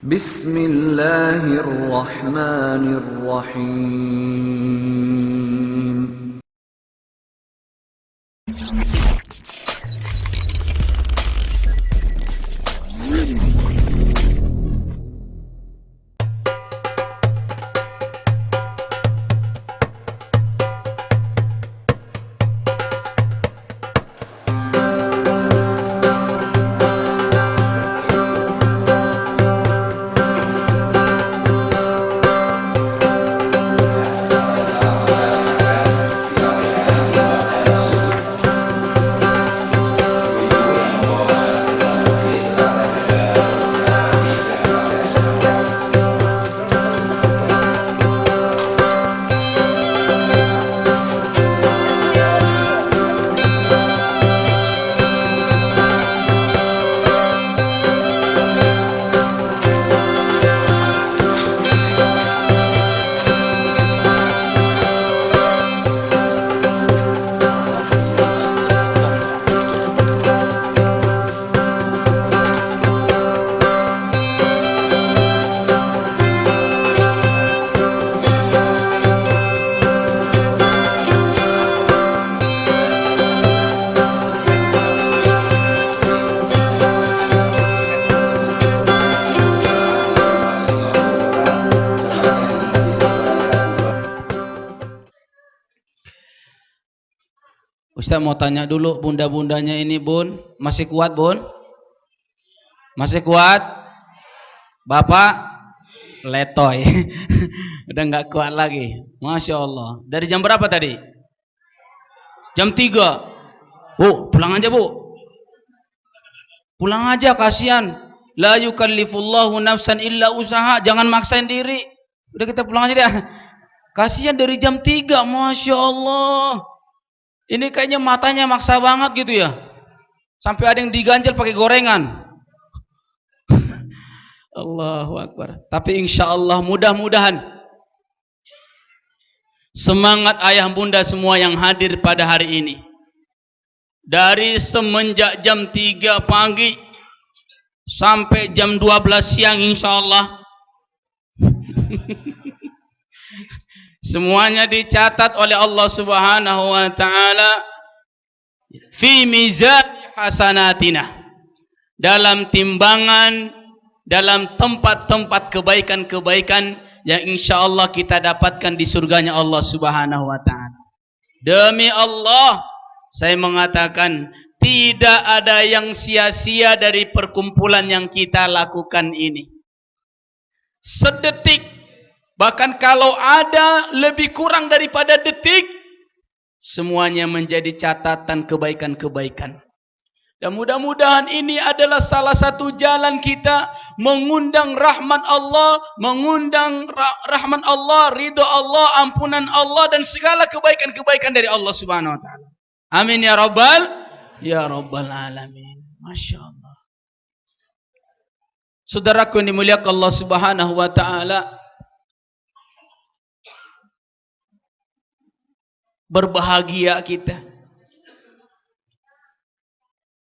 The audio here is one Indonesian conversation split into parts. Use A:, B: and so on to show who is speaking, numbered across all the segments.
A: Bismillahirrahmanirrahim.
B: Ustaz mau tanya dulu, bunda-bundanya ini bun, masih kuat bun? Masih kuat? Bapak? Letoy. Udah nggak kuat lagi. Masya Allah. Dari jam berapa tadi? Jam 3. Bu, pulang aja bu. Pulang aja, kasihan. La yukallifullahu nafsan illa usaha. Jangan maksain diri. Udah kita pulang aja deh. Kasihan dari jam 3. Masya Allah. Ini kayaknya matanya maksa banget gitu ya. Sampai ada yang diganjel pakai gorengan. Allahu Akbar. Tapi insya Allah mudah-mudahan semangat ayah bunda semua yang hadir pada hari ini. Dari semenjak jam 3 pagi sampai jam 12 siang insya Allah. Semuanya dicatat oleh Allah Subhanahu wa taala fi mizan hasanatina, dalam timbangan, dalam tempat-tempat kebaikan-kebaikan yang insyaallah kita dapatkan di surganya Allah Subhanahu wa taala. Demi Allah saya mengatakan tidak ada yang sia-sia dari perkumpulan yang kita lakukan ini. Sedetik, bahkan kalau ada lebih kurang daripada detik, semuanya menjadi catatan kebaikan-kebaikan. Dan mudah-mudahan ini adalah salah satu jalan kita mengundang rahmat Allah, mengundang rahmat Allah, ridha Allah, ampunan Allah, dan segala kebaikan-kebaikan dari Allah Subhanahu wa taala. Amin ya rabbal alamin. Masya Allah. Saudaraku yang dimuliakan Allah Subhanahu wa taala, berbahagia kita.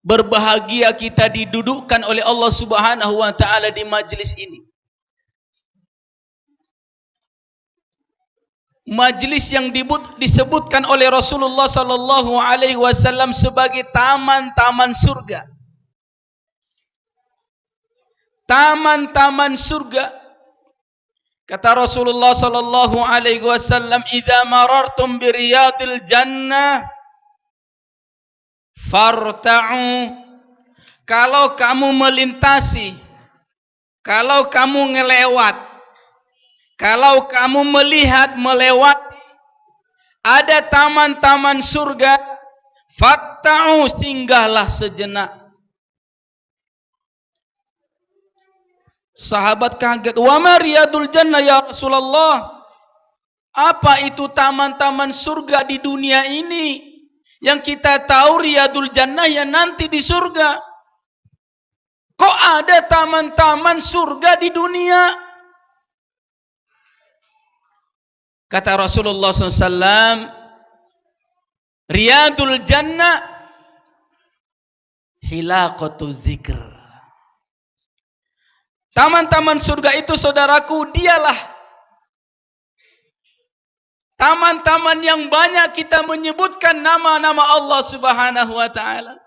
B: Berbahagia kita didudukkan oleh Allah Subhanahu wa taala di majlis ini. Majlis yang disebutkan oleh Rasulullah sallallahu alaihi wasallam sebagai taman-taman surga. Taman-taman surga. Kata Rasulullah sallallahu alaihi wasallam, "Idza marartum bi riyadil jannah farta'u." Kalau kamu melintasi, kalau kamu ngelewat, kalau kamu melihat melewati ada taman-taman surga, farta'u, singgahlah sejenak. Sahabat kaget, "Wa ma riyadul jannah ya Rasulullah?" Apa itu taman-taman surga di dunia ini? Yang kita tahu riyadul jannah ya nanti di surga. Kok ada taman-taman surga di dunia? Kata Rasulullah SAW, riyadul jannah hilaqatu dzikr. Taman-taman surga itu saudaraku, dialah taman-taman yang banyak kita menyebutkan nama-nama Allah Subhanahu wa taala.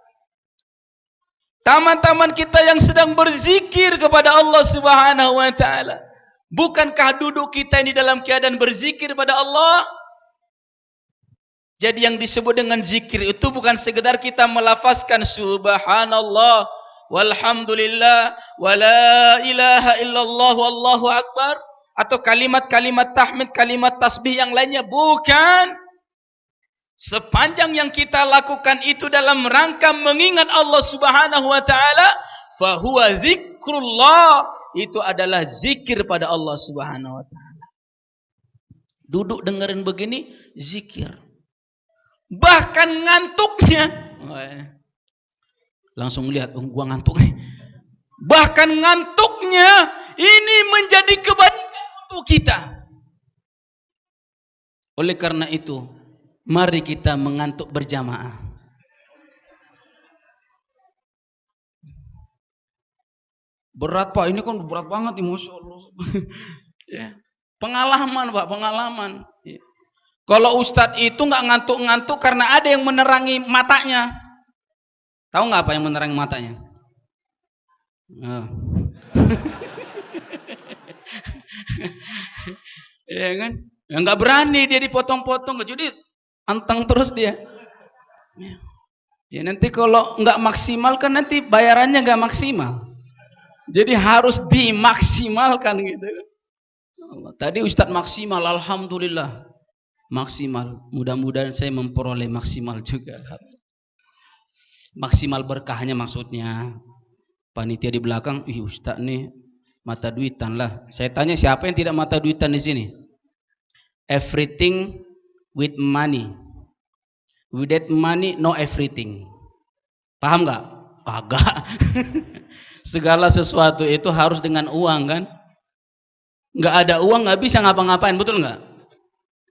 B: Taman-taman kita yang sedang berzikir kepada Allah Subhanahu wa taala. Bukankah duduk kita ini dalam keadaan berzikir pada Allah? Jadi yang disebut dengan zikir itu bukan sekedar kita melafazkan subhanallah walhamdulillah wala ilaha illallah wallahu akbar atau kalimat-kalimat tahmid, kalimat tasbih yang lainnya, bukan. Sepanjang yang kita lakukan itu dalam rangka mengingat Allah Subhanahu wa taala, fa huwa zikrullah, itu adalah zikir pada Allah Subhanahu wa taala. Duduk dengerin begini zikir. Bahkan ngantuknya, langsung lihat, gua ngantuk nih. Bahkan ngantuknya ini menjadi kebaikan untuk kita. Oleh karena itu, mari kita mengantuk berjamaah. Berat Pak, ini kan berat banget nih, Masya Allah. Ya. Pengalaman Pak, pengalaman. Ya. Kalau Ustadz itu nggak ngantuk-ngantuk karena ada yang menerangi matanya. Tahu nggak apa yang menerangi matanya? Oh. Ya kan? Ya nggak berani dia dipotong-potong, jadi anteng terus dia. Ya nanti kalau nggak maksimal kan nanti bayarannya nggak maksimal. Jadi harus dimaksimalkan gitu. Tadi Ustadz maksimal, alhamdulillah maksimal. Mudah-mudahan saya memperoleh maksimal juga. Maksimal berkahnya maksudnya. Panitia di belakang, Ustadz nih mata duitan lah. Saya tanya siapa yang tidak mata duitan di sini? Everything with money. Without money, no everything. Paham nggak? Kagak. Segala sesuatu itu harus dengan uang kan? Nggak ada uang nggak bisa ngapa-ngapain, betul nggak?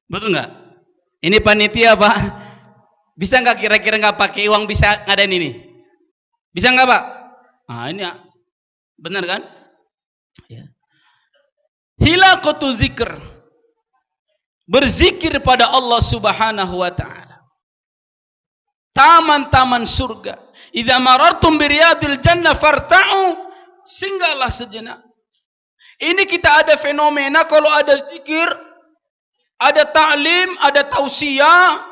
B: Betul nggak? Ini panitia Pak, bisa nggak kira-kira nggak pakai uang bisa ngadain ini? Bisa nggak Pak? Nah ini benar kan? Ya. Hilaqatu dzikr, berzikir pada Allah Subhanahu wa taala. Taman-taman surga. Idza marartum biriyadil jannah farta'u, singgahlah sejenak. Ini kita ada fenomena kalau ada zikir, ada ta'lim, ada tausiah,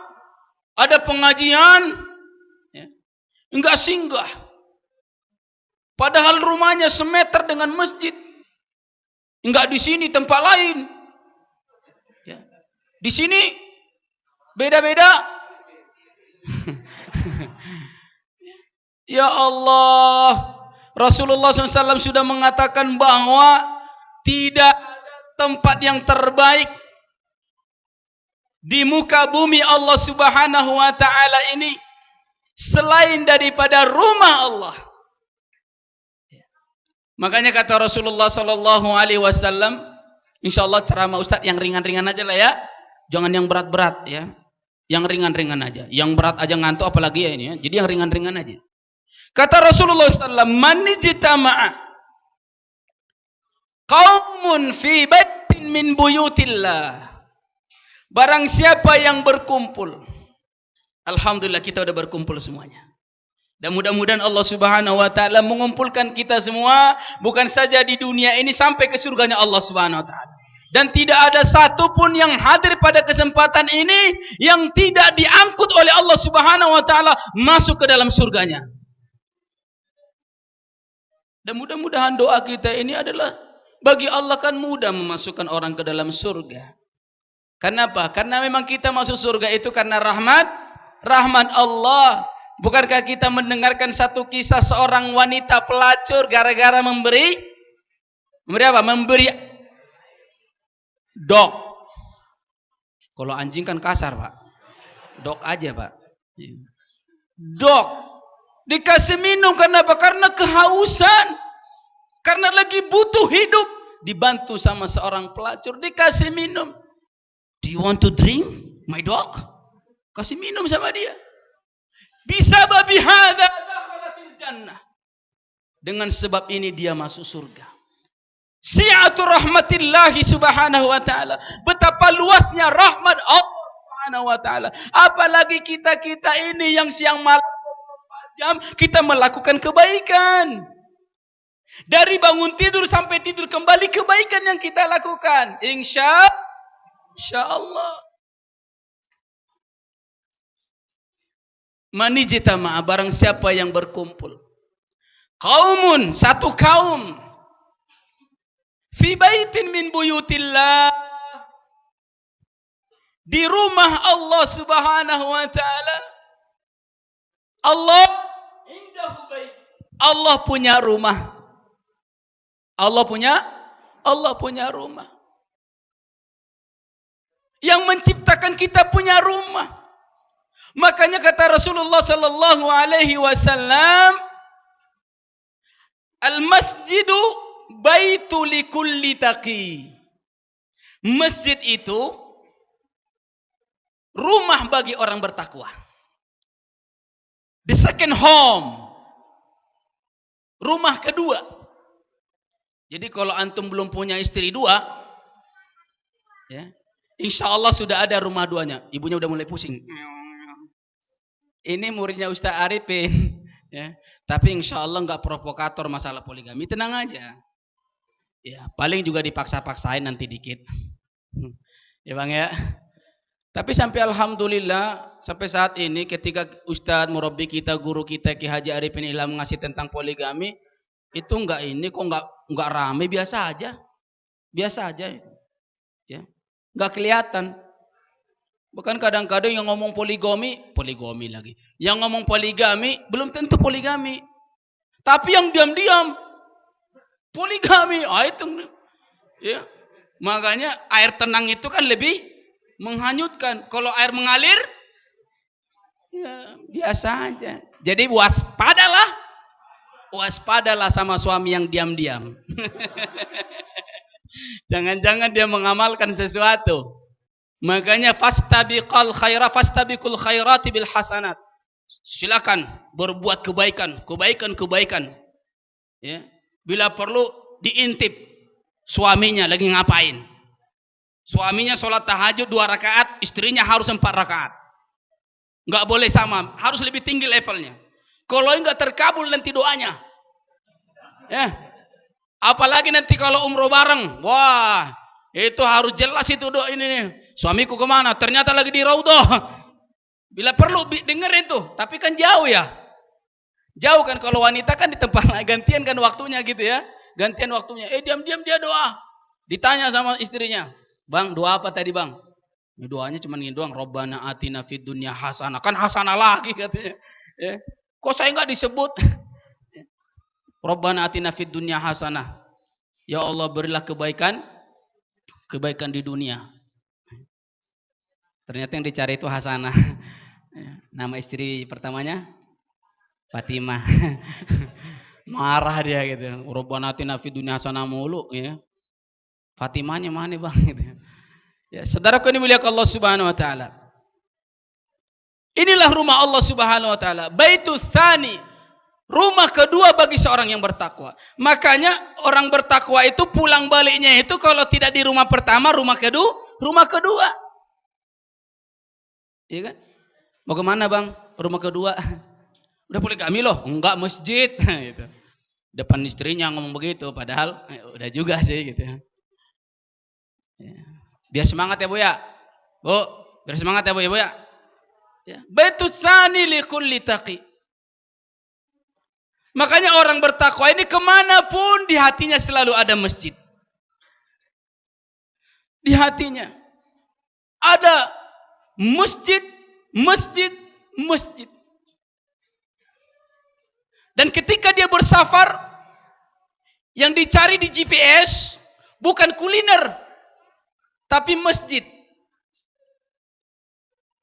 B: ada pengajian, ya, enggak singgah. Padahal rumahnya semeter dengan masjid. Enggak di sini, tempat lain. Ya. Di sini beda-beda. Ya Allah, Rasulullah SAW sudah mengatakan bahwa tidak ada tempat yang terbaik di muka bumi Allah Subhanahu wa taala ini selain daripada rumah Allah. Makanya kata Rasulullah sallallahu alaihi wasallam, insyaallah ceramah Ustaz yang ringan-ringan aja lah ya. Jangan yang berat-berat ya. Yang ringan-ringan aja. Yang berat aja ngantuk apalagi ya ini ya. Jadi yang ringan-ringan aja. Kata Rasulullah sallallahu alaihi wasallam, "Man ijtama'a qaumun fi baitin min buyutillah." Barang siapa yang berkumpul. Alhamdulillah kita udah berkumpul semuanya. Dan mudah-mudahan Allah Subhanahu wa taala mengumpulkan kita semua bukan saja di dunia ini sampai ke surganya Allah Subhanahu wa taala. Dan tidak ada satupun yang hadir pada kesempatan ini yang tidak diangkut oleh Allah Subhanahu wa taala masuk ke dalam surganya. Dan mudah-mudahan doa kita ini adalah bagi Allah kan mudah memasukkan orang ke dalam surga. Kenapa? Karena memang kita masuk surga itu karena rahmat Allah. Bukankah kita mendengarkan satu kisah seorang wanita pelacur gara-gara memberi apa? Memberi dog. Kalau anjing kan kasar Pak. Dog aja Pak. Dog. Dikasih minum karena apa? Karena kehausan. Karena lagi butuh hidup. Dibantu sama seorang pelacur. Dikasih minum. Do you want to drink my dog? Kasih minum sama dia. Bisa babi hadza dakhalatil jannah. Dengan sebab ini dia masuk surga. Si'atu rahmatillahi subhanahu wa ta'ala. Betapa luasnya rahmat Allah subhanahu wa ta'ala. Apalagi kita-kita ini yang siang malam 24 jam kita melakukan kebaikan. Dari bangun tidur sampai tidur kembali kebaikan yang kita lakukan. Insya Allah. Manijtama'a, barang siapa yang berkumpul. Qaumun, satu kaum. Fi baitin min buyutillah, di rumah Allah subhanahu wa ta'ala. Allah indahu bait, Allah punya rumah. Allah punya rumah. Yang menciptakan kita punya rumah. Makanya kata Rasulullah sallallahu alaihi wasallam, al-masjidu baitu likulli taqi. Masjid itu rumah bagi orang bertakwa. The second home. Rumah kedua. Jadi kalau antum belum punya istri dua, ya, insya Allah sudah ada rumah duanya. Ibunya udah mulai pusing. Ini muridnya Ustaz Arifin, ya. Tapi insya Allah nggak provokator masalah poligami, tenang aja. Ya, paling juga dipaksa-paksain nanti dikit. Ya Bang ya. Tapi sampai alhamdulillah sampai saat ini ketika Ustaz murabbi kita, guru kita Ki Haji Arifin Ilham ngasih tentang poligami, itu enggak rame, biasa aja. Biasa aja. Ya. Enggak kelihatan. Bahkan kadang-kadang yang ngomong poligami lagi. Yang ngomong poligami belum tentu poligami. Tapi yang diam-diam poligami, itu ya. Makanya air tenang itu kan lebih menghanyutkan. Kalau air mengalir ya biasa aja. Jadi waspadalah sama suami yang diam-diam. Jangan-jangan dia mengamalkan sesuatu. Makanya fastabiqul khairati bil hasanat. Silakan berbuat kebaikan. Ya. Bila perlu diintip suaminya lagi ngapain. Suaminya sholat tahajud 2 rakaat, istrinya harus 4 rakaat. Enggak boleh sama, harus lebih tinggi levelnya. Kalau enggak terkabul nanti doanya. Ya. Apalagi nanti kalau umroh bareng. Wah, itu harus jelas itu doa ini nih. Suamiku kemana? Ternyata lagi di Raudhah. Bila perlu denger itu, tapi kan jauh ya. Jauh kan, kalau wanita kan di tempat gantian kan waktunya gitu ya. Gantian waktunya. Diam-diam dia doa. Ditanya sama istrinya, "Bang, doa apa tadi, Bang?" Ini doanya cuma ini doang, Rabbana atina fid dunya hasanah. Kan hasanah lagi katanya. Ya. Kok saya enggak disebut? Rabbana atina fid dunya hasanah. Ya Allah, berilah kebaikan di dunia. Ternyata yang dicari itu hasanah. Nama istri pertamanya Fatimah. Marah dia gitu. Rabbana atina fid dunya hasanah mulu ya. Fatimahnya mana Bang gitu. Ya, saudaraku ini mulia Allah Subhanahu wa taala. Inilah rumah Allah Subhanahu wa taala. Baitus tsani, rumah kedua bagi seorang yang bertakwa. Makanya orang bertakwa itu pulang baliknya itu kalau tidak di rumah pertama, rumah kedua. Iya kan? Mau kemana Bang? Rumah kedua. Udah poligami loh? Enggak, masjid gitu. Depan istrinya ngomong begitu, padahal udah juga sih gitu. Ya. Biar semangat ya Bu ya. Bu, biar semangat ya Bu ya. Ya. Baitus tsani likulli taqi. Makanya orang bertakwa ini kemanapun di hatinya selalu ada masjid. Di hatinya ada masjid. Dan ketika dia bersafar, yang dicari di GPS bukan kuliner, tapi masjid.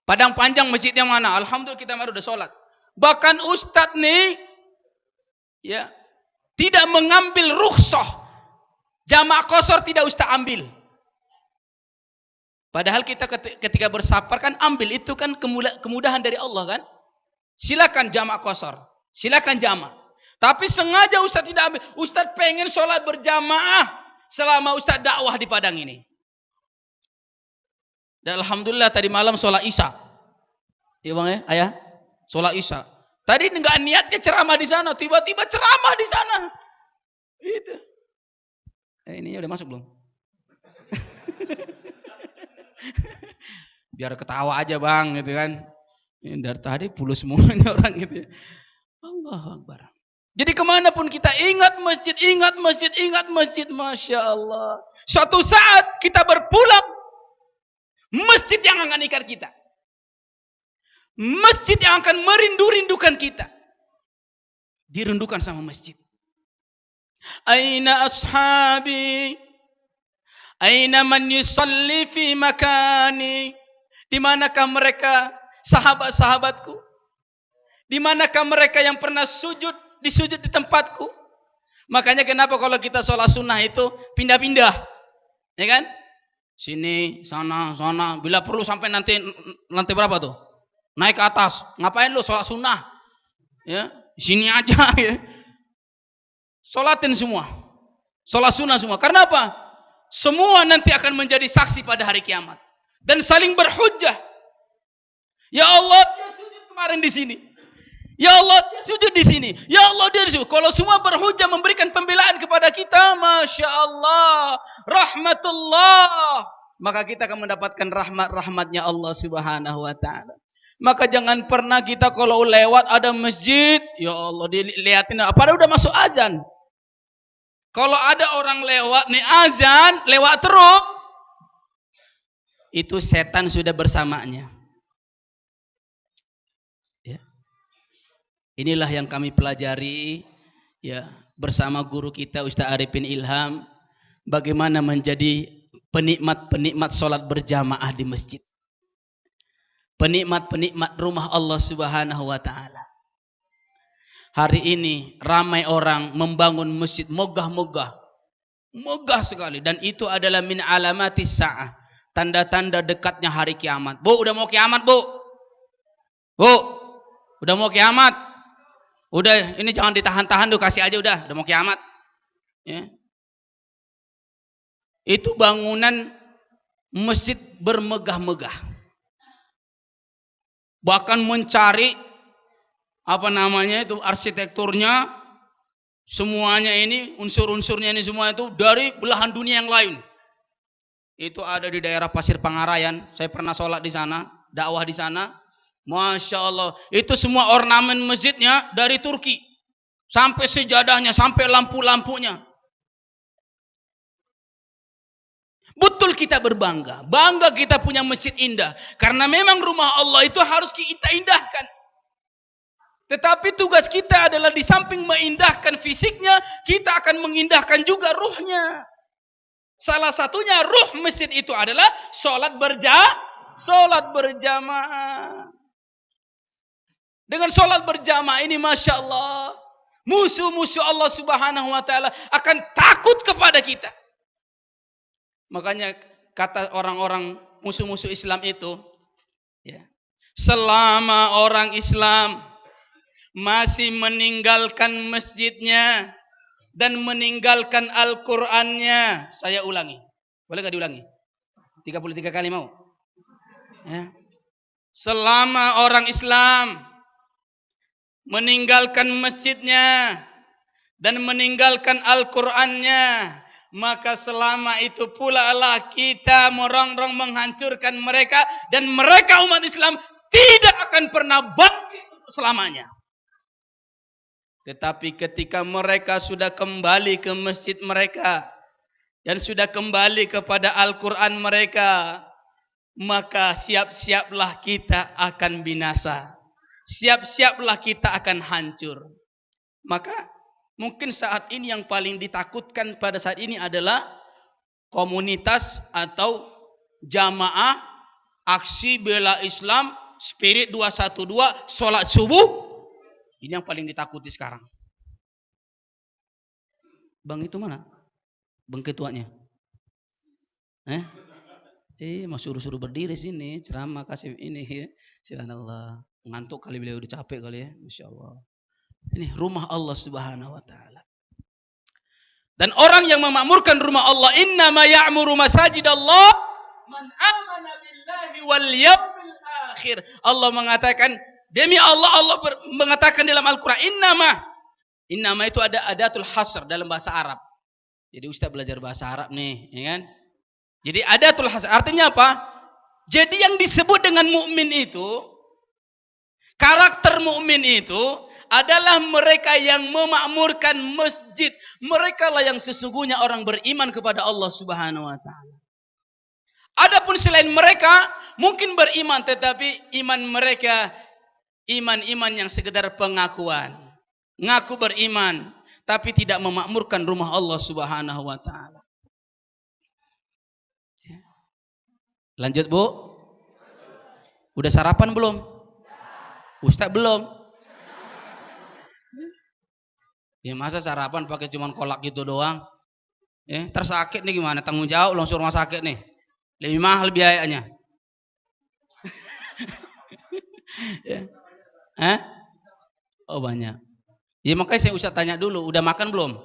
B: Padang Panjang masjidnya mana? Alhamdulillah kita baru udah sholat. Bahkan Ustadz nih, ya, tidak mengambil rukhsah. Jamaah qashar tidak Ustadz ambil. Padahal kita ketika bersafar kan ambil, itu kan kemudahan dari Allah kan. Silakan jamaah qashar, silakan jamaah. Tapi sengaja Ustadz tidak ambil. Ustadz pengen sholat berjamaah selama Ustaz dakwah di Padang ini. Dan alhamdulillah tadi malam sholat Isya. Iya bang ya, ayah? Sholat Isya. Tadi enggak niatnya ceramah di sana, tiba-tiba ceramah di sana. Itu. Ini udah masuk belum? Biar ketawa aja bang, gitu kan? Ini dari tadi puluh semuanya orang gitu. Allahu Akbar. Jadi kemanapun kita ingat masjid, Masya Allah. Suatu saat kita berpulang, masjid yang akan ikat kita. Masjid yang akan merindu-rindukan kita. Dirindukan sama masjid. Aina ashabi, aina man yusalli fi makani. Di manakah mereka, sahabat-sahabatku? Di manakah mereka yang pernah disujud di tempatku? Makanya kenapa kalau kita sholat sunnah itu pindah-pindah, ya kan? Sini, sana, sana. Bila perlu sampai nanti berapa tuh? Naik ke atas. Ngapain lu sholat sunnah? Ya, sini aja. Ya. Sholatin semua. Sholat sunnah semua. Karena apa? Semua nanti akan menjadi saksi pada hari kiamat. Dan saling berhujjah. Ya Allah, dia sujud kemarin di sini. Ya Allah, dia sujud di sini. Ya Allah, dia sujud. Kalau semua berhujjah memberikan pembelaan kepada kita, Masya Allah, rahmatullah, maka kita akan mendapatkan rahmatnya Allah Subhanahu wa ta'ala. Maka jangan pernah kita kalau lewat ada masjid, ya Allah, dilihatin, padahal udah masuk azan. Kalau ada orang lewat nih azan, lewat terus, itu setan sudah bersamanya. Ya. Inilah yang kami pelajari ya bersama guru kita Ustaz Arifin Ilham, bagaimana menjadi penikmat-penikmat sholat berjamaah di masjid. Penikmat-penikmat rumah Allah Subhanahu wa ta'ala. Hari ini ramai orang membangun masjid megah-megah. Megah sekali. Dan itu adalah min alamatis sa'ah. Tanda-tanda dekatnya hari kiamat. Bu, udah mau kiamat, Bu? Bu, udah mau kiamat? Udah, ini jangan ditahan-tahan, kasih aja udah mau kiamat. Ya. Itu bangunan masjid bermegah-megah. Bahkan mencari itu arsitekturnya, semuanya ini, unsur-unsurnya ini semua itu dari belahan dunia yang lain. Itu ada di daerah Pasir Pangarayan. Saya pernah sholat di sana, dakwah di sana. Masya Allah, itu semua ornamen masjidnya dari Turki, sampai sejadahnya, sampai lampu-lampunya. Betul kita berbangga, bangga kita punya masjid indah, karena memang rumah Allah itu harus kita indahkan. Tetapi tugas kita adalah di samping mengindahkan fisiknya, kita akan mengindahkan juga ruhnya. Salah satunya ruh masjid itu adalah sholat berjamaah. Dengan sholat berjamaah ini, Masya Allah, musuh-musuh Allah Subhanahu wa ta'ala akan takut kepada kita. Makanya kata orang-orang musuh-musuh Islam itu, ya, selama orang Islam masih meninggalkan masjidnya dan meninggalkan Al-Qur'annya, saya ulangi. Boleh gak diulangi? 33 kali mau? Ya. Selama orang Islam meninggalkan masjidnya dan meninggalkan Al-Qur'annya, maka selama itu pula lah kita merongrong menghancurkan mereka, dan mereka umat Islam tidak akan pernah bangkit selamanya. Tetapi ketika mereka sudah kembali ke masjid mereka dan sudah kembali kepada Al-Quran mereka, maka siap-siaplah kita akan binasa. Siap-siaplah kita akan hancur. Maka mungkin saat ini yang paling ditakutkan pada saat ini adalah komunitas atau jamaah aksi bela Islam Spirit 212 sholat subuh. Ini yang paling ditakuti sekarang. Bang itu mana? Bang ketuanya? Mas suruh-suruh berdiri sini, ceramah kasih ini. Subhanallah. Ngantuk kali, beliau udah capek kali ya. Masya Allah. Ini rumah Allah Subhanahu wa ta'ala. Dan orang yang memakmurkan rumah Allah, innama ya'muru masajidallah man amana billahi wal yawmil akhir. Allah mengatakan, demi Allah, mengatakan dalam Al-Quran, innama itu ada adatul hasr dalam bahasa Arab. Jadi Ustaz belajar bahasa Arab nih, ya kan? Jadi adatul hasr artinya apa? Jadi yang disebut dengan mukmin itu, karakter mukmin itu adalah mereka yang memakmurkan masjid. Mereka lah yang sesungguhnya orang beriman kepada Allah Subhanahu wa taala. Adapun selain mereka mungkin beriman, tetapi iman mereka iman-iman yang sekedar pengakuan. Ngaku beriman tapi tidak memakmurkan rumah Allah Subhanahu wa taala. Lanjut, Bu. Udah sarapan belum? Ustaz belum. Ya masa sarapan pakai cuman kolak gitu doang? Tersakit nih gimana? Tanggung jawab langsung rumah sakit nih. Lebih mahal biayanya. Oh banyak. Ya makanya saya Ustaz tanya dulu, udah makan belum?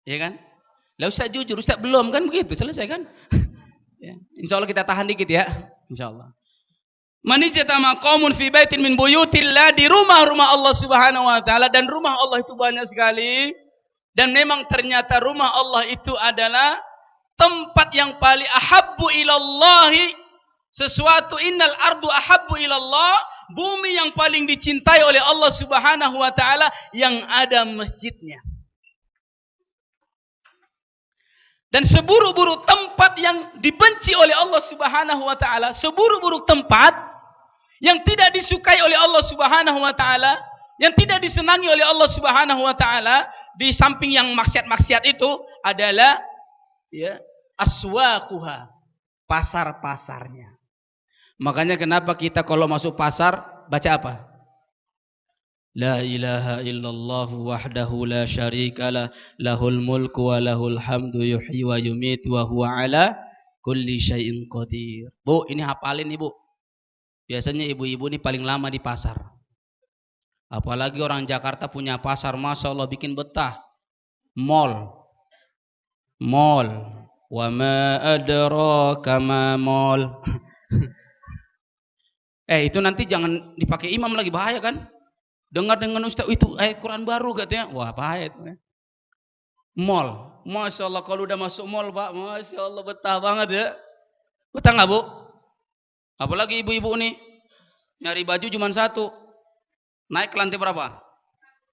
B: Ya kan? Lah Ustaz jujur, Ustaz belum kan begitu, selesai kan? Ya. Insya Allah kita tahan dikit ya. Insya Allah. Manijatama qaumun fi baitin min buyutillah, di rumah-rumah Allah Subhanahu wa taala, dan rumah Allah itu banyak sekali. Dan memang ternyata rumah Allah itu adalah tempat yang paling ahabbu ilallahi, sesuatu innal ardu ahabbu ilallah, bumi yang paling dicintai oleh Allah Subhanahu wa taala yang ada masjidnya. Dan seburuk-buruk tempat yang dibenci oleh Allah Subhanahu wa taala, seburuk-buruk tempat yang tidak disukai oleh Allah Subhanahu wa taala, yang tidak disenangi oleh Allah Subhanahu wa taala, di samping yang maksiat-maksiat itu adalah ya aswaquha, pasar-pasarnya. Makanya kenapa kita kalau masuk pasar baca apa? La ilaha illallah wahdahu la syarikalah, lahul mulku wa lahul hamdu yuhyi wa yumitu wa huwa ala kulli syai'in qadir. Bu, ini hafalin Ibu. Biasanya ibu-ibu ini paling lama di pasar. Apalagi orang Jakarta punya pasar, Masya Allah bikin betah. Mall. Wa ma adraka ma mall. Itu nanti jangan dipakai imam lagi, bahaya kan? Dengar dengan Ustaz, itu ayat Quran baru katanya. Wah, bahaya itu. Mall. Masya Allah kalau udah masuk mall, Pak, Masya Allah betah banget ya. Betah nggak Bu? Apalagi ibu-ibu nih nyari baju cuma satu, naik ke lantai berapa?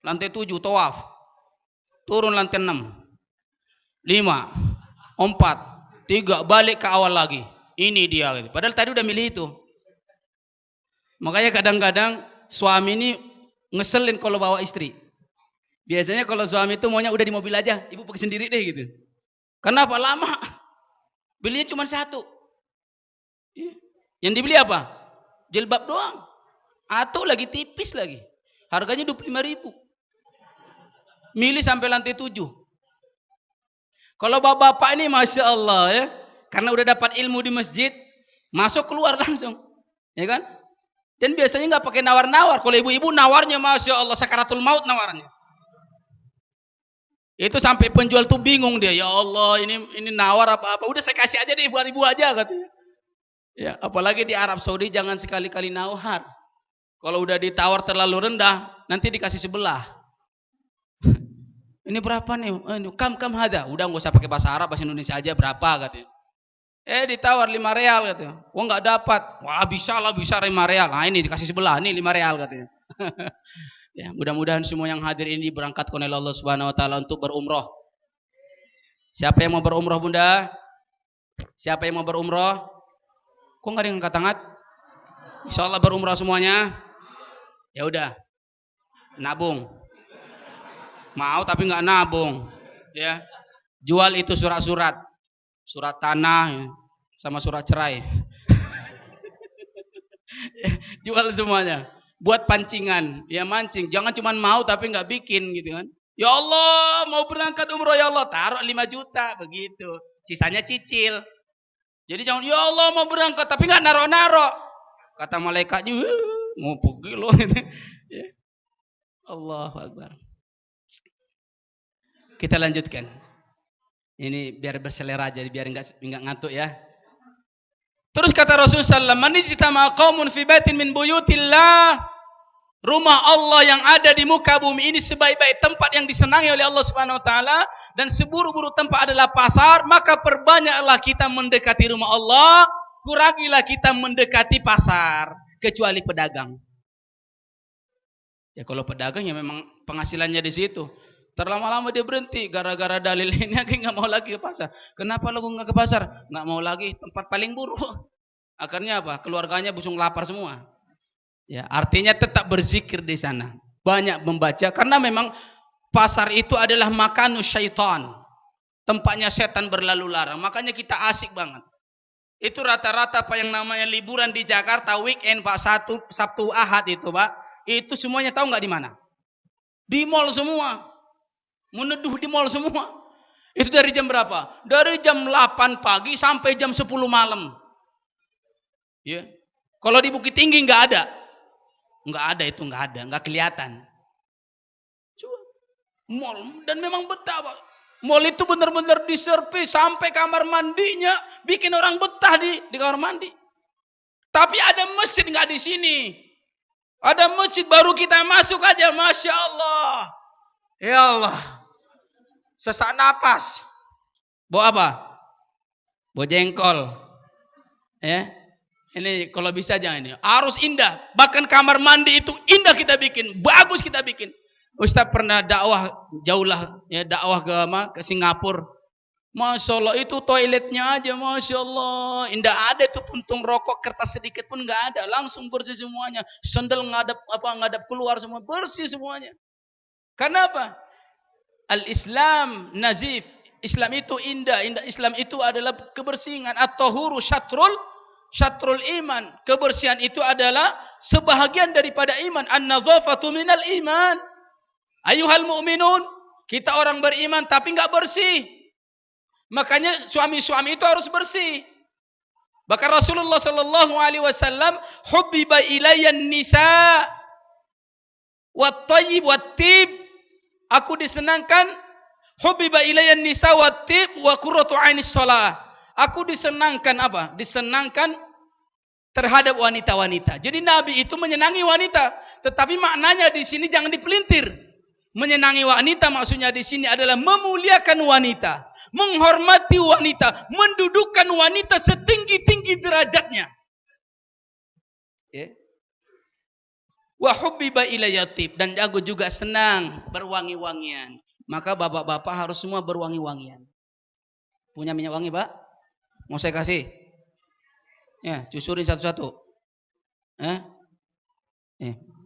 B: Lantai 7 tawaf, turun lantai 6, 5, 4, 3, balik ke awal lagi. Ini dia. Padahal tadi udah milih itu. Makanya kadang-kadang suami ini ngeselin kalau bawa istri. Biasanya kalau suami itu maunya udah di mobil aja, ibu pergi sendiri deh gitu. Kenapa lama? Belinya cuma satu. Yang dibeli apa? Jilbab doang. Atau lagi tipis lagi. Harganya 25.000. Milih sampai lantai 7. Kalau bapak-bapak ini Masya Allah ya, karena udah dapat ilmu di masjid, masuk keluar langsung. Ya kan? Dan biasanya nggak pakai nawar-nawar. Kalau ibu-ibu nawarnya Masya Allah sakaratul maut nawarnya. Itu sampai penjual tuh bingung dia. Ya Allah, ini nawar apa-apa. Udah saya kasih aja deh buat ibu aja katanya. Ya, apalagi di Arab Saudi jangan sekali-kali nawar. Kalau udah ditawar terlalu rendah, nanti dikasih sebelah. Ini berapa nih? Kam hada. Udah nggak usah pakai bahasa Arab, bahasa Indonesia aja berapa katanya. Ditawar 5 real katanya. Wah nggak dapat. Wah bisa 5 real. Nah ini dikasih sebelah, nih 5 real katanya. Ya, mudah-mudahan semua yang hadir ini berangkatkan oleh Allah Subhanahu wa taala untuk berumroh. Siapa yang mau berumroh, Bunda? Siapa yang mau berumroh? Kok nggak ada yang angkat tangan? Insyaallah berumrah semuanya. Ya udah, nabung. Mau tapi nggak nabung, ya. Jual itu surat tanah, sama surat cerai. Jual semuanya. Buat pancingan, ya mancing. Jangan cuma mau tapi nggak bikin gitu kan. Ya Allah mau berangkat umroh ya Allah, taruh 5 juta begitu. Sisanya cicil. Jadi jangan, ya Allah mau berangkat tapi nggak naro-naro. Kata malaikatnya, mau pergi loh. Ya. Allahu Akbar. Kita lanjutkan. Ini biar berselera aja, biar enggak ngantuk ya. Terus kata Rasulullah sallallahu alaihi wasallam, "Man ijtama qaumun fi baitin min buyutillah." Rumah Allah yang ada di muka bumi ini sebaik-baik tempat yang disenangi oleh Allah Subhanahu wa taala dan seburuk-buruk tempat adalah pasar, maka perbanyaklah kita mendekati rumah Allah, kurangilah kita mendekati pasar, kecuali pedagang. Ya kalau pedagang ya memang penghasilannya di situ. Terlama-lama dia berhenti gara-gara dalil ini akhirnya nggak mau lagi ke pasar. Kenapa lu nggak ke pasar? Nggak mau lagi, tempat paling buruk. Akhirnya apa? Keluarganya busung lapar semua. Ya, artinya tetap berzikir di sana. Banyak membaca karena memang pasar itu adalah makanus syaitan. Tempatnya setan berlalu larang. Makanya kita asik banget. Itu rata-rata apa yang namanya liburan di Jakarta weekend Pak, Sabtu Ahad itu Pak. Itu semuanya tahu nggak di mana? Di mall semua. Meneduh di mall semua. Itu dari jam berapa? Dari jam 8 pagi sampai jam 10 malam. Ya. Kalau di Bukit Tinggi nggak ada. Nggak kelihatan. Coba. Mall dan memang betah, Pak. Mall itu benar-benar diservis sampai kamar mandinya, bikin orang betah di kamar mandi. Tapi ada masjid nggak di sini. Ada masjid baru kita masuk aja, masya Allah. Ya Allah. Sesak napas. Bawa apa? Bawa jengkol. Ya. Ini kalau bisa jangan ini. Harus indah. Bahkan kamar mandi itu indah kita bikin. Bagus kita bikin. Ustaz pernah dakwah jauh lah. Ya, dakwah ke Singapura. Masya Allah itu toiletnya aja. Masya Allah. Indah ada tuh puntung rokok. Kertas sedikit pun nggak ada. Langsung bersih semuanya. Sandal ngadap keluar semua. Bersih semuanya. Karena apa? Al-Islam nazif. Islam itu indah. Islam itu adalah kebersihan. At-tahuru syatrul iman. Kebersihan itu adalah sebahagian daripada iman. An-nazafatu minal iman. Ayuhal mu'minun. Kita orang beriman tapi enggak bersih. Makanya suami-suami itu harus bersih. Bahkan Rasulullah sallallahu alaihi wasallam, "Hubbiba ilayyan nisa wat thayyib wat tib." Aku disenangkan hubbiba ilayyan nisa wat tib wa qurratu ainis shalah. Aku disenangkan apa? Disenangkan terhadap wanita-wanita. Jadi Nabi itu menyenangi wanita, tetapi maknanya di sini jangan dipelintir. Menyenangi wanita maksudnya di sini adalah memuliakan wanita, menghormati wanita, mendudukkan wanita setinggi-tinggi derajatnya. Wa hubbiba ilayya tib, dan aku juga senang berwangi-wangian. Maka bapak-bapak harus semua berwangi-wangian. Punya minyak wangi, Pak? Mau saya kasih? Ya, cusurin satu-satu.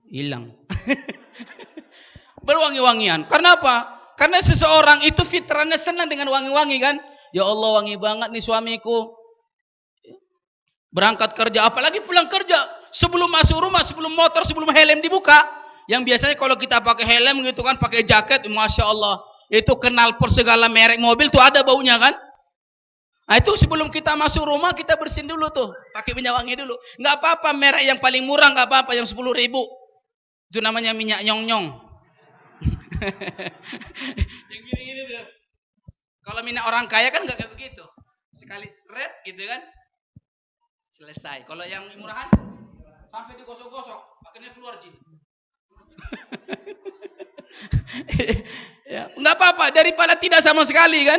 B: Hilang. Berwangi-wangian. Karena apa? Karena seseorang itu fitrahnya senang dengan wangi-wangi kan? Ya Allah, wangi banget nih suamiku. Berangkat kerja, apalagi pulang kerja. Sebelum masuk rumah, sebelum motor, sebelum helm dibuka. Yang biasanya kalau kita pakai helm gitu kan, pakai jaket, Masya Allah. Itu knalpot segala merek mobil tuh ada baunya kan? Nah itu sebelum kita masuk rumah kita bersihin dulu tuh, pakai minyak wangi dulu. Nggak apa-apa merek yang paling murah, nggak apa-apa yang 10.000. Itu namanya minyak nyong-nyong. Yang gini-gini tuh. Kalau minyak orang kaya kan nggak kayak begitu. Sekali seret gitu kan, selesai. Kalau yang murahan sampai digosok-gosok, pakainya keluar jin. Ya, nggak apa-apa daripada tidak sama sekali kan.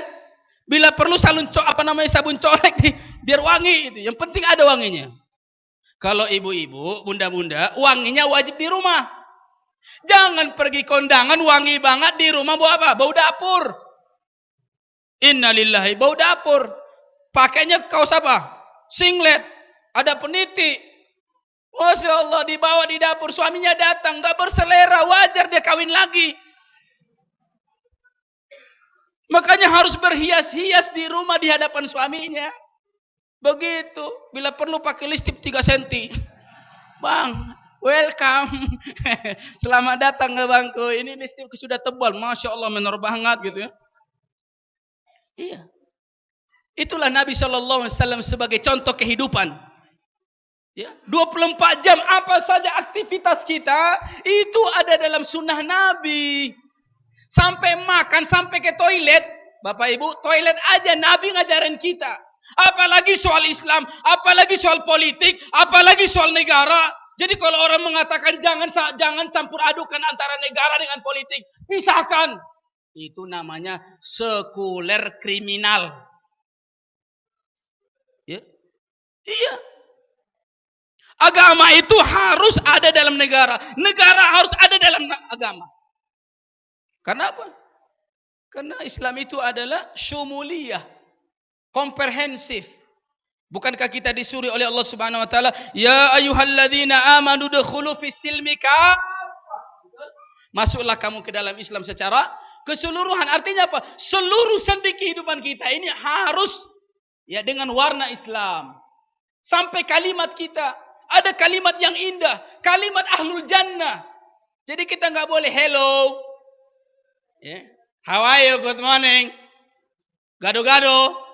B: Bila perlu sabun colek biar wangi gitu. Yang penting ada wanginya. Kalau ibu-ibu, bunda-bunda, wanginya wajib di rumah. Jangan pergi kondangan wangi banget di rumah bau apa? Bau dapur. Innalillahi, bau dapur. Pakainya kaos apa? Singlet. Ada peniti. Masya Allah, dibawa di dapur, suaminya datang, nggak berselera, wajar dia kawin lagi. Makanya harus berhias-hias di rumah di hadapan suaminya. Begitu. Bila perlu pakai lipstik 3 cm. Bang, welcome. Selamat datang ke bangku. Ini lipstik sudah tebal. Masya Allah, menor banget gitu ya. Iya. Itulah Nabi SAW sebagai contoh kehidupan. Ya, 24 jam apa saja aktivitas kita itu ada dalam sunnah Nabi. Sampai makan, sampai ke toilet, Bapak Ibu, toilet aja Nabi ngajarin kita. Apalagi soal Islam, apalagi soal politik, apalagi soal negara. Jadi kalau orang mengatakan jangan campur adukan antara negara dengan politik, pisahkan. Itu namanya sekuler kriminal. Ya? Iya. Agama itu harus ada dalam negara. Negara harus ada dalam agama. Karena apa? Karena Islam itu adalah syumuliyah, komprehensif. Bukankah kita disuruh oleh Allah Subhanahu wa taala, "Ya ayyuhalladzina amanu dukhulu fis silmi kaffah." Masuklah kamu ke dalam Islam secara keseluruhan. Artinya apa? Seluruh sendi kehidupan kita ini harus ya dengan warna Islam. Sampai kalimat kita ada kalimat yang indah, kalimat ahlul jannah. Jadi kita nggak boleh hello, yeah. How are you? Good morning. Gado-gado.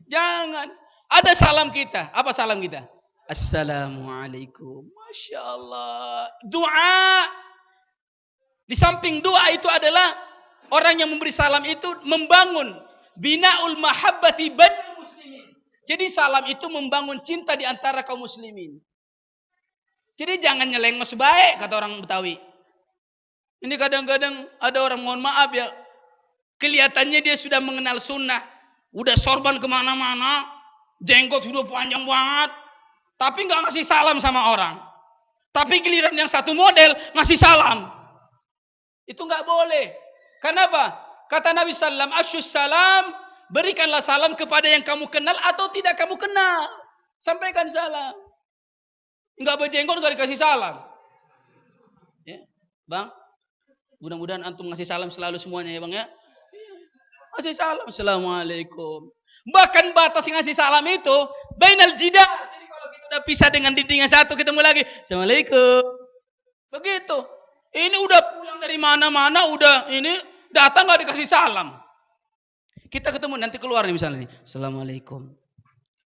B: Jangan. Ada salam kita. Apa salam kita? Assalamualaikum. Masya Allah. Doa. Di samping doa itu adalah orang yang memberi salam itu membangun binaul mahabbati bainal muslimin. Jadi salam itu membangun cinta di antara kaum muslimin. Jadi jangan nyelengos baik kata orang Betawi. Ini kadang-kadang ada orang, mohon maaf ya, kelihatannya dia sudah mengenal sunnah, udah sorban kemana-mana, jenggot sudah panjang banget, tapi nggak ngasih salam sama orang. Tapi giliran yang satu model ngasih salam, itu nggak boleh. Kenapa? Kata Nabi Sallam, asyus salam, berikanlah salam kepada yang kamu kenal atau tidak kamu kenal. Sampaikan salam. Enggak berjenggot enggak dikasih salam. Ya, Bang. Mudah-mudahan antum ngasih salam selalu semuanya ya, Bang ya. Ngasih salam, assalamualaikum. Bahkan batas ngasih salam itu bainal jidar. Jadi kalau kita udah pisah dengan dinding yang satu, ketemu lagi, assalamualaikum. Begitu. Ini udah pulang dari mana-mana, udah ini datang enggak dikasih salam. Kita ketemu nanti keluar nih misalnya nih. Assalamualaikum.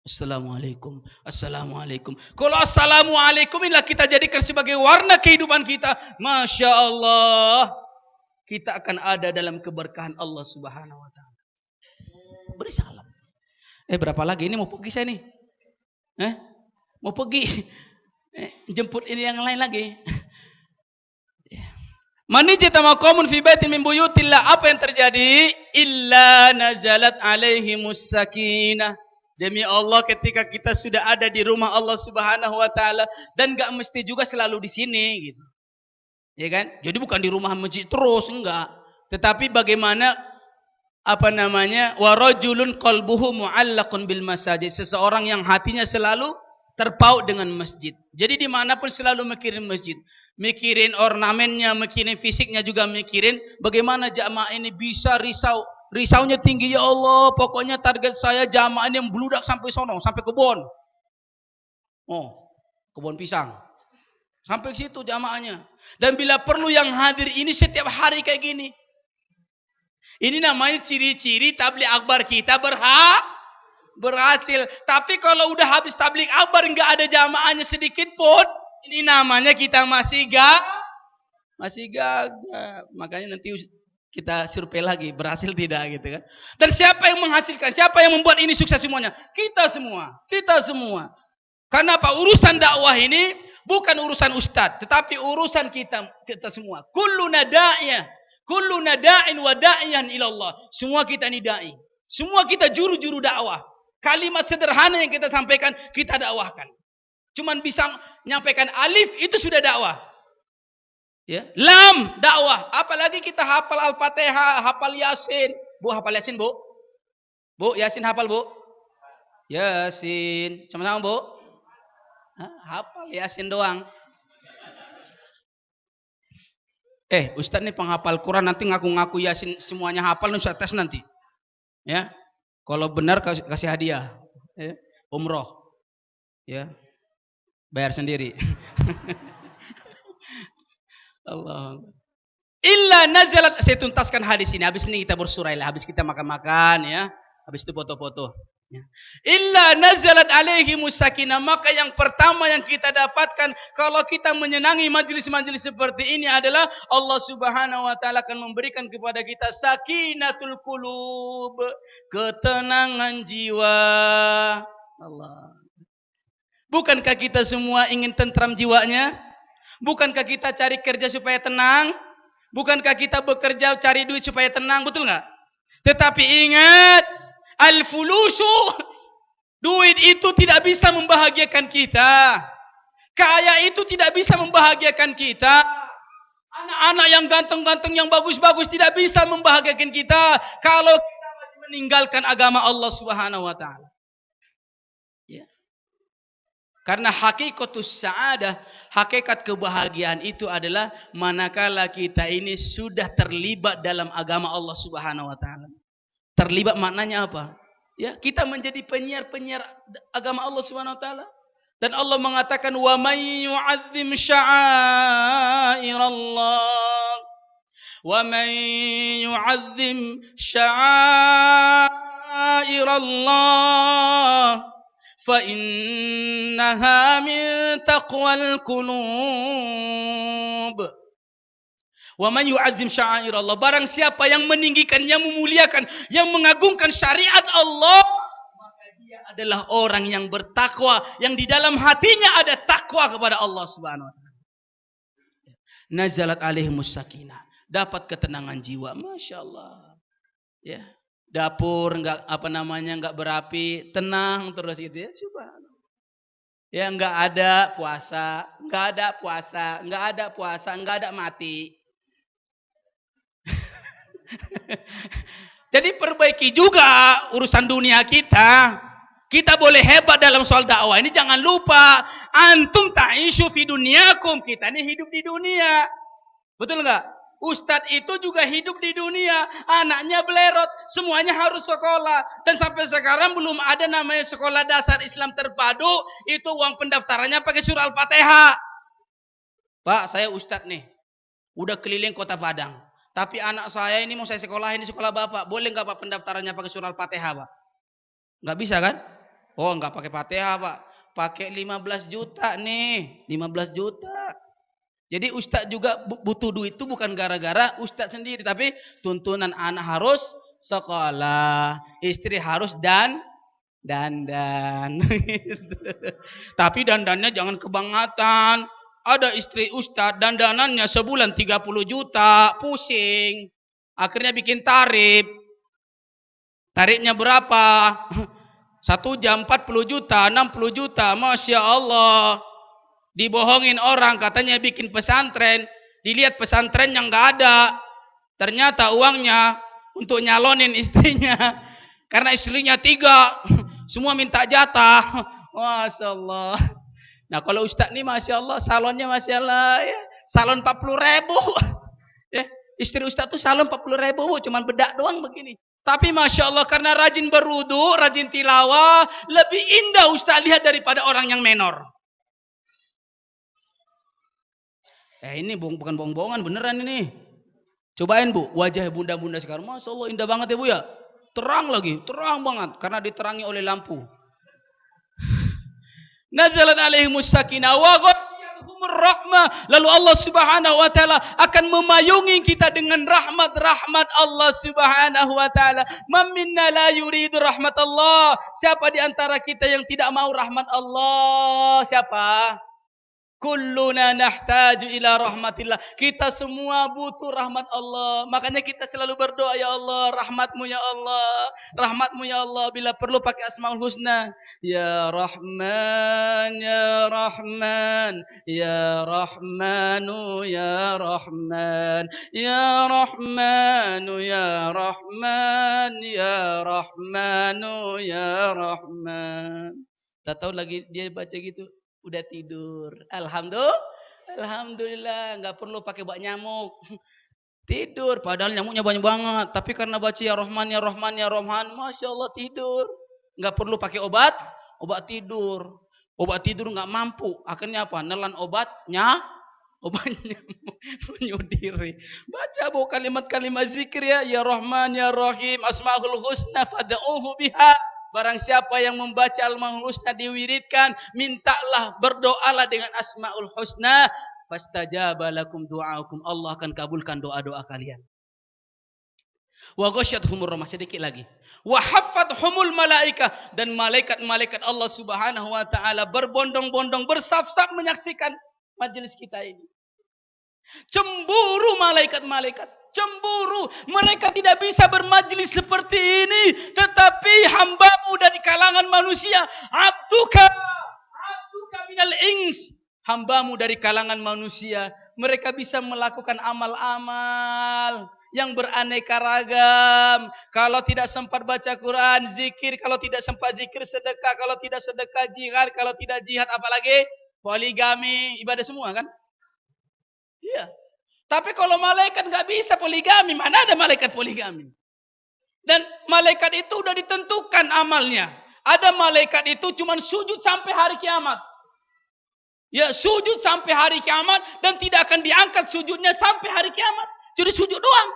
B: Assalamualaikum. Assalamualaikum. Kalau assalamualaikum inilah kita jadikan sebagai warna kehidupan kita. Masya Allah. Kita akan ada dalam keberkahan Allah Subhanahu wa taala. Beri salam. Berapa lagi? Ini mau pergi saya nih. Mau pergi. Jemput ini yang lain lagi. Manijtama qaumun fi baitin min buyutillah, apa yang terjadi? Illa nazalat alaihimus sakinah. Demi Allah ketika kita sudah ada di rumah Allah Subhanahu wa taala, dan enggak mesti juga selalu di sini gitu. Ya kan? Jadi bukan di rumah masjid terus, enggak. Tetapi bagaimana wa rajulun qalbuhu mu'allaqun bil masajid, seseorang yang hatinya selalu terpaut dengan masjid. Jadi dimanapun selalu mikirin masjid, mikirin ornamennya, mikirin fisiknya, juga mikirin bagaimana jamaah ini bisa risaunya tinggi, ya Allah, pokoknya target saya jamaah ini yang beludak sampai sono, sampai kebun. Kebun pisang. Sampai ke situ jamaahnya. Dan bila perlu yang hadir ini setiap hari kayak gini. Ini namanya ciri-ciri tabligh akbar kita berhasil. Tapi kalau udah habis tabligh akbar nggak ada jamaahnya sedikit pun, ini namanya kita masih gagal. Makanya nanti kita survei lagi, berhasil tidak gitu kan. Dan siapa yang menghasilkan? Siapa yang membuat ini sukses semuanya? Kita semua. Karena apa? Urusan dakwah ini bukan urusan ustadz, tetapi urusan kita semua. Kulluna da'in wa da'iyan ilallah. Semua kita ini dai. Semua kita juru-juru dakwah. Kalimat sederhana yang kita sampaikan, kita dakwahkan. Cuman bisa menyampaikan alif, itu sudah dakwah. Ya, lam dakwah. Apalagi kita hafal Al-Fatihah, hafal Yasin. Bu hafal Yasin, Bu? Bu, Yasin hafal, Bu? Yasin. Sama-sama, Bu? Hafal Yasin doang. Ustaz nih penghafal Quran, nanti ngaku-ngaku Yasin semuanya hafal, Ustaz tes nanti. Ya. Kalau benar kasih hadiah. Ya. Umroh. Ya. Bayar sendiri. Allah. Illa nazalat, saya tuntaskan hadis ini. Habis ini kita bersurailah, habis kita makan-makan ya. Habis itu foto-foto. Ya. Illa nazalat alaihimus sakinah. Maka yang pertama yang kita dapatkan kalau kita menyenangi majlis-majlis seperti ini adalah Allah Subhanahu wa taala akan memberikan kepada kita sakinatul qulub, ketenangan jiwa. Allah. Bukankah kita semua ingin tentram jiwanya? Bukankah kita cari kerja supaya tenang? Bukankah kita bekerja cari duit supaya tenang? Betul nggak? Tetapi ingat, al-fulusu, duit itu tidak bisa membahagiakan kita. Kaya itu tidak bisa membahagiakan kita. Anak-anak yang ganteng-ganteng, yang bagus-bagus tidak bisa membahagiakan kita kalau kita masih meninggalkan agama Allah Subhanahu wa taala. Ya. Karena hakikatus sa'adah, hakikat kebahagiaan itu adalah manakala kita ini sudah terlibat dalam agama Allah Subhanahu wa taala. Terlibat maknanya apa? Ya, kita menjadi penyiar-penyiar agama Allah Subhanahu wa taala. Dan Allah mengatakan wa may yu'azzim sya'airallah wa may yu'azzim sya'airallah fa innaha min taqwal qulub. Wa man yu'azzim sya'airallah, barang siapa yang meninggikan, yang memuliakan, yang mengagungkan syariat Allah, maka dia adalah orang yang bertakwa, yang di dalam hatinya ada takwa kepada Allah Subhanahu wa taala. Nazalat alaihimus sakinah, dapat ketenangan jiwa, masyaallah. Ya, dapur enggak enggak berapi, tenang terus gitu ya, subhanallah. Ya, enggak ada puasa, enggak ada mati. Jadi perbaiki juga urusan dunia kita. Kita boleh hebat dalam soal dakwah. Ini jangan lupa, antum ta'ishu fi dunyakum. Kita ini hidup di dunia. Betul enggak? Ustadz itu juga hidup di dunia. Anaknya belerot, semuanya harus sekolah. Dan sampai sekarang belum ada namanya sekolah dasar Islam terpadu. Itu uang pendaftarannya pakai surah Al-Fatihah. Pak, saya ustadz nih. Udah keliling kota Padang. Tapi anak saya ini mau saya sekolahin di sekolah bapak. Boleh nggak pak pendaftarannya pakai surah Al-Fatihah pak? Nggak bisa kan? Oh nggak pakai Fatihah pak. Pakai 15 juta nih. 15 juta. Jadi ustadz juga butuh duit itu bukan gara-gara ustadz sendiri. Tapi tuntunan anak harus sekolah. Istri harus dandan. Tapi dandannya jangan kebangetan. Ada istri ustadz dandanannya sebulan 30 juta, pusing. Akhirnya bikin tarif. Tarifnya berapa? 1 jam 40 juta, 60 juta, Masya Allah. Dibohongin orang, katanya bikin pesantren. Dilihat pesantren yang nggak ada. Ternyata uangnya untuk nyalonin istrinya. Karena istrinya 3, semua minta jatah. Masya Allah. Nah kalau ustadz ini Masya Allah, salonnya Masya Allah ya. Salon 40.000 ya. Istri ustadz tuh salon 40.000 cuman bedak doang begini. Tapi Masya Allah karena rajin berudu, rajin tilawah, lebih indah ustadz lihat daripada orang yang menor. Ini bukan bohong-bohongan, beneran ini. Cobain bu, wajah bunda-bunda sekarang Masya Allah indah banget ya bu ya. Terang lagi, terang banget karena diterangi oleh lampu. Nazalat alaihimus sakinah wa ghasyiyatuhumur rahmah. Lalu Allah Subhanahu wa taala akan memayungi kita dengan rahmat-rahmat Allah Subhanahu wa taala. Man minna la yuridu rahmat Allah. Siapa di antara kita yang tidak mau rahmat Allah? Siapa? Kulluna nahtaju ila rahmatillah. Kita semua butuh rahmat Allah. Makanya kita selalu berdoa, ya Allah, rahmatmu ya Allah. Rahmatmu ya Allah. Bila perlu pakai asmaul husna. Ya Rahman, ya Rahman. Ya Rahmanu, ya Rahman. Ya Rahmanu, ya Rahman. Ya Rahmanu, ya Rahman. Tak tahu lagi dia baca gitu. Udah tidur. Alhamdulillah, nggak perlu pakai bak nyamuk. Tidur, padahal nyamuknya banyak banget. Tapi karena baca ya Rahman, ya Rahman, ya Rahman, Masya Allah tidur. Nggak perlu pakai obat tidur. Obat tidur nggak mampu. Akhirnya apa? Nelan obatnya bunuh diri. Baca bu kalimat-kalimat zikir ya Rahman, ya Rahim, asmaul husna fad'uhu biha. Barang siapa yang membaca Al-Asmaul Husna diwiridkan, mintalah, berdoalah dengan Asmaul Husna, fastajaba lakum du'aukum. Allah akan kabulkan doa-doa kalian. Wa ghasyiyatuhumur rahmah, sedikit lagi. Wa haffathumul malaika, dan malaikat-malaikat Allah Subhanahu wa taala berbondong-bondong, bersaf-saf menyaksikan majelis kita ini. Cemburu malaikat-malaikat, cemburu. Mereka tidak bisa bermajlis seperti ini, tetapi hambamu dari kalangan manusia, abduka minal ins, hambamu dari kalangan manusia, mereka bisa melakukan amal-amal yang beraneka ragam. Kalau tidak sempat baca Quran, zikir. Kalau tidak sempat zikir, sedekah. Kalau tidak sedekah, jihad. Kalau tidak jihad, apalagi poligami, ibadah semua kan? Iya. Tapi kalau malaikat nggak bisa poligami, mana ada malaikat poligami? Dan malaikat itu udah ditentukan amalnya. Ada malaikat itu cuma sujud sampai hari kiamat. Ya, sujud sampai hari kiamat, dan tidak akan diangkat sujudnya sampai hari kiamat. Jadi sujud doang.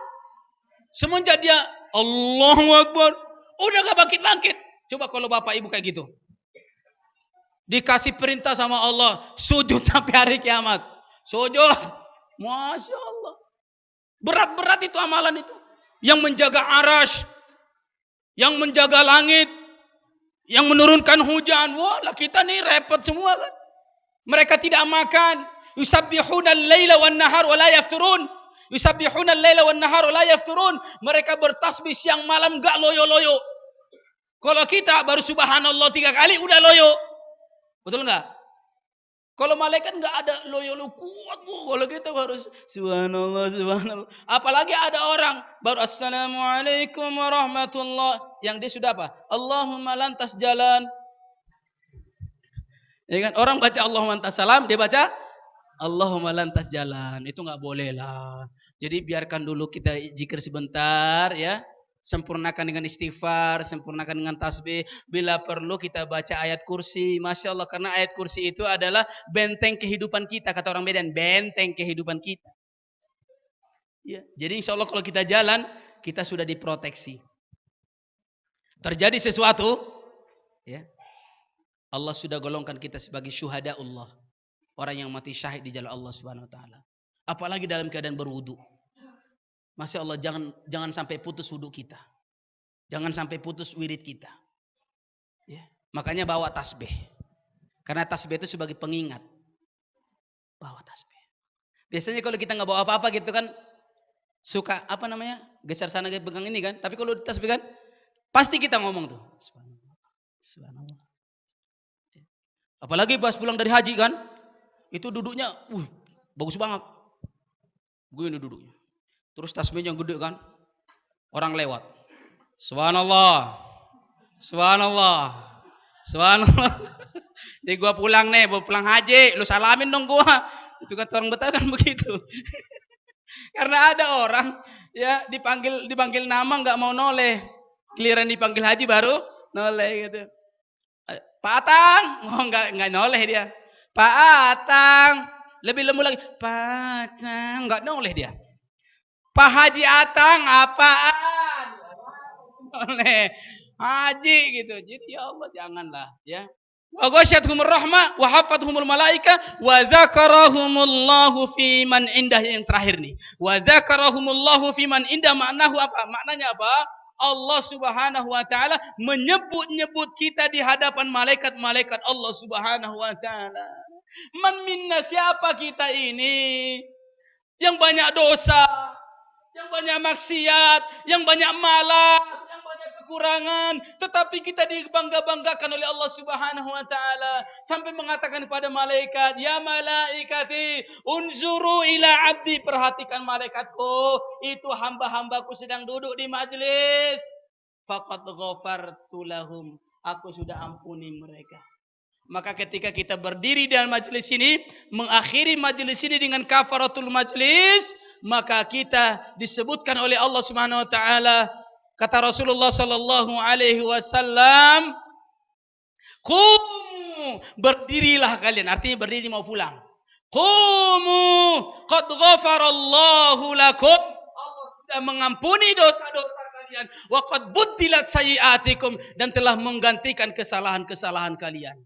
B: Semenjak dia Allahu Akbar, udah gak bangkit-bangkit. Coba kalau bapak ibu kayak gitu, dikasih perintah sama Allah, sujud sampai hari kiamat. Sujud. Masya Allah. Berat-berat itu amalan itu. Yang menjaga arash, yang menjaga langit, yang menurunkan hujan. Wah, kita nih repot semua kan. Mereka tidak makan. Yusabbihuna al-laila wan nahar wa la yafturun. Yusabbihuna al-laila wan nahar wa la yafturun. Mereka bertasbih siang malam enggak loyo-loyo. Kalau kita baru subhanallah 3 kali udah loyo. Betul enggak? Kalau malaikat enggak ada loyo-loyo kuat bu. Kalau kita harus subhanallah subhanallah. Apalagi ada orang baru assalamualaikum warahmatullah, yang dia sudah apa? Allahumma lantas jalan. Ya kan? Orang baca Allahumma lantas salam, dia baca Allahumma lantas jalan. Itu enggak boleh lah. Jadi biarkan dulu kita zikir sebentar ya. Sempurnakan dengan istighfar, sempurnakan dengan tasbih. Bila perlu kita baca ayat kursi. Masya Allah, karena ayat kursi itu adalah benteng kehidupan kita. Kata orang Medan, benteng kehidupan kita. Ya, jadi insya Allah kalau kita jalan, kita sudah diproteksi. Terjadi sesuatu, ya, Allah sudah golongkan kita sebagai syuhada Allah. Orang yang mati syahid di jalan Allah Subhanahu Wa Taala. Apalagi dalam keadaan berwudu. Masya Allah, jangan sampai putus wudu kita. Jangan sampai putus wirid kita. Ya. Makanya bawa tasbih. Karena tasbih itu sebagai pengingat. Bawa tasbih. Biasanya kalau kita nggak bawa apa-apa gitu kan, suka apa namanya, geser sana pegang ini kan. Tapi kalau tasbih kan, pasti kita ngomong tuh. Subhanallah. Subhanallah. Apalagi pas pulang dari haji kan, itu duduknya, bagus banget. Begini duduknya. Terus tasbihnya gede kan, orang lewat, subhanallah, subhanallah, subhanallah. Jadi gua pulang nih, gua pulang haji, lu salamin dong gua. Itu kan orang Betawi kan begitu. Karena ada orang ya dipanggil nama nggak mau noleh, giliran dipanggil haji baru noleh gitu. Pak Atang, nggak noleh dia. Pak Atang, lebih lembut lagi, Pak Atang, nggak noleh dia. Pak Haji Atang apaan? Oleh haji gitu. Jadi ya Allah janganlah ya. Wa ghasyiyatuhumur rahmah wa haffathumul malaika wa dzakarahumullahu fi man indah, yang terakhir nih. Wa dzakarahumullahu fi man indah, maknahu apa? Maknanya apa? Allah Subhanahu wa taala menyebut-nyebut kita di hadapan malaikat-malaikat Allah Subhanahu wa taala. Man minna, siapa kita ini yang banyak dosa, yang banyak maksiat, yang banyak malas, yang banyak kekurangan, tetapi kita dibangga-banggakan oleh Allah Subhanahu wa taala sampai mengatakan kepada malaikat, ya malaikati unzuru ila abdi, perhatikan malaikatku, itu hamba-hambaku sedang duduk di majlis, faqad ghafartu lahum, aku sudah ampuni mereka. Maka ketika kita berdiri dalam majelis ini, mengakhiri majelis ini dengan kafaratul majelis, maka kita disebutkan oleh Allah Subhanahu wa taala, kata Rasulullah sallallahu alaihi wasallam, "Qumu", berdirilah kalian, artinya berdiri mau pulang. "Qumu qad ghafarallahu lakum", Allah sudah mengampuni dosa-dosa kalian. kalian. Wa qad buddilat sayyi'atikum, dan telah menggantikan kesalahan-kesalahan kalian.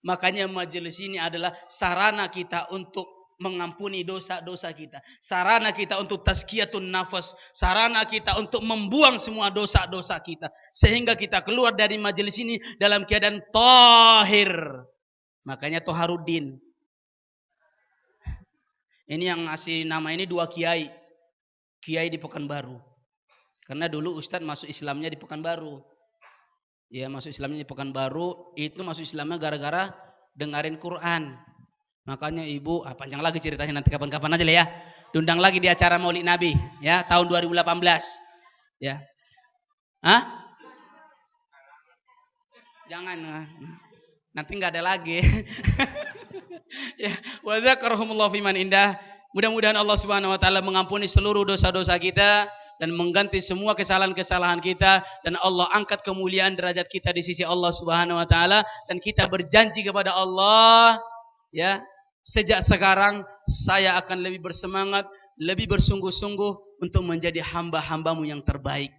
B: Makanya majelis ini adalah sarana kita untuk mengampuni dosa-dosa kita. Sarana kita untuk tazkiyatun nafas. Sarana kita untuk membuang semua dosa-dosa kita. Sehingga kita keluar dari majelis ini dalam keadaan tahir. Makanya Toharuddin. Ini yang ngasih nama ini dua kiai. Kiai di Pekanbaru. Karena dulu Ustadz masuk Islamnya di Pekanbaru. Ya, masuk Islamnya di Pekanbaru, itu masuk Islamnya gara-gara dengerin Quran. Makanya ibu, panjang lagi ceritanya, nanti kapan-kapan aja lah ya. Diundang lagi di acara Maulid Nabi, ya, tahun 2018. Ya. Hah? Jangan, nanti nggak ada lagi. Ya, wa dzakarahumullahu fiman indah. Mudah-mudahan Allah Subhanahu wa taala mengampuni seluruh dosa-dosa kita dan mengganti semua kesalahan-kesalahan kita, dan Allah angkat kemuliaan derajat kita di sisi Allah Subhanahu wa taala, dan kita berjanji kepada Allah, ya, sejak sekarang saya akan lebih bersemangat, lebih bersungguh-sungguh untuk menjadi hamba-hambamu yang terbaik.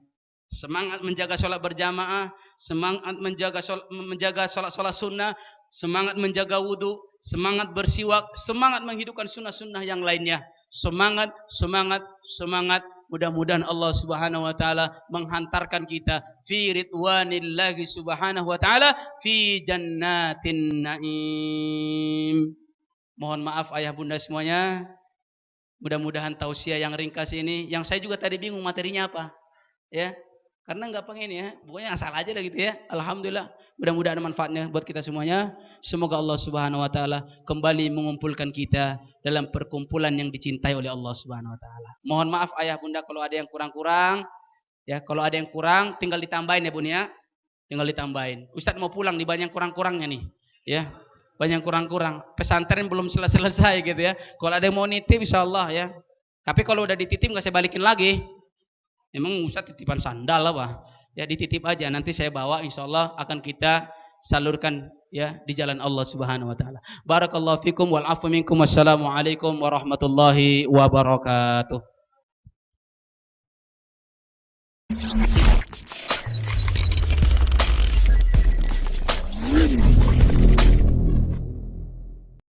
B: Semangat menjaga sholat berjamaah, semangat menjaga sholat sunnah, semangat menjaga wudhu, semangat bersiwak, semangat menghidupkan sunnah-sunnah yang lainnya. Semangat, semangat, semangat. Mudah-mudahan Allah Subhanahu wa taala menghantarkan kita fi ridwanillahi subhanahu wa taala fi jannatin naim. Mohon maaf ayah bunda semuanya. Mudah-mudahan tausiah yang ringkas ini, yang saya juga tadi bingung materinya apa. Ya. Karena nggak pengen ya, pokoknya asal aja lah gitu ya. Alhamdulillah, mudah-mudahan manfaatnya buat kita semuanya. Semoga Allah Subhanahu wa taala kembali mengumpulkan kita dalam perkumpulan yang dicintai oleh Allah Subhanahu wa taala. Mohon maaf ayah bunda kalau ada yang kurang-kurang. Ya, kalau ada yang kurang tinggal ditambahin ya bun ya. Tinggal ditambahin. Ustadz mau pulang di banyak kurang-kurangnya nih. Ya. Banyak kurang-kurang. Pesantren belum selesai gitu ya. Kalau ada yang mau nitip insyaallah ya. Tapi kalau udah dititip nggak saya balikin lagi. Emang Ustaz titipan sandal apa? Ya dititip aja, nanti saya bawa insyaallah akan kita salurkan ya di jalan Allah Subhanahu wa taala. Barakallahu fikum wal afu minkum. Wassalamualaikum warahmatullahi wabarakatuh.